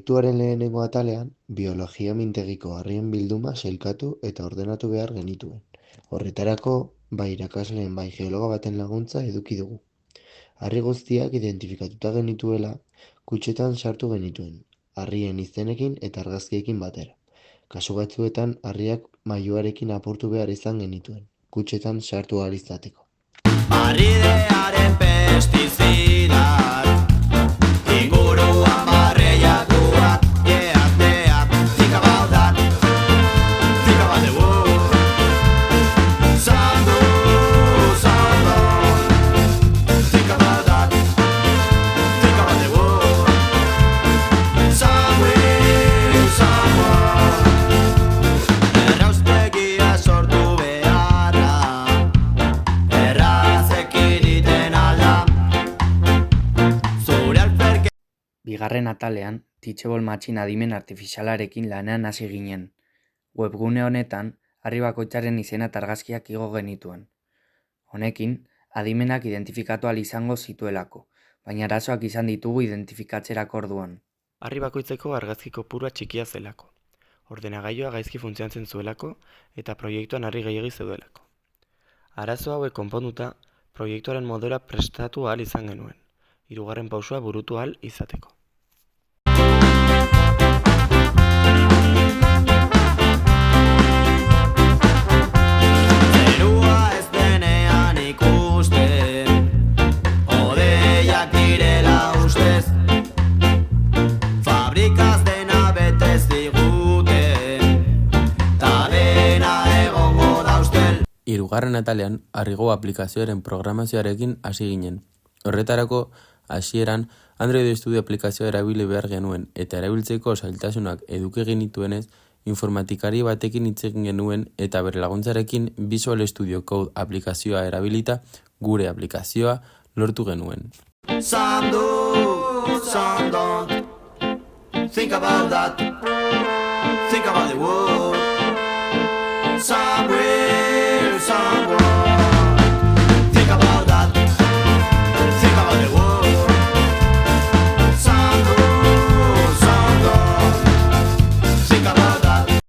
Proiektuaren lehenengo atalean, biologia mintegiko harrien bilduma sailkatu eta ordenatu behar genituen. Horretarako, bai irakasleen bai geologo baten laguntza eduki dugu. Harri guztiak identifikatuta genituela, kutxetan sartu genituen, harrien izenekin eta argazkiekin batera. Kasu batzuetan, harriak mailuarekin apurtu behar izan genituen, kutxetan sartu ahal izateko. Arridearen pestizidak, inguruan barreiatuak, think about that, think about the world. Sandu, think about that, think about the world. Erraustegia sortu beharra, errazek iriten alda. Zure alperke. Bigarren atalean, Teachable Machine adimen artifizialarekin lanean hasi ginen. Webgune honetan, harri bakoitzaren izena eta argazkiak igo genituen. Honekin, adimenak identifikatu ahal izango zituelako, baina arazoak izan ditugu identifikatzerako orduan. Harri bakoitzeko argazki kopurua txikia zelako. Ordenagailua gaizki funtzionatzen zuelako eta proiektuan harri gehiegi zeudelako. Arazo hauek konponduta, proiektuaren modela prestatu ahal izan genuen. Hirugarren pausua burutu ahal izateko. Zerua ez denean ikusten, hodeiak direla ustez. Fabrikaz dena bete ziguten, ta dena egongo da ustel. Hirugarren atalean, Harrigo aplikazioaren programazioarekin hasi ginen. Horretarako, hasieran Android Studio aplikazioa erabili behar genuen eta erabiltzeko zailtasunak eduki genituenez, informatikari batekin hitz egin genuen eta bere laguntzarekin Visual Studio Code aplikazioa erabilita gure aplikazioa lortu genuen. Some do, some don't. Think about that. Think about the world.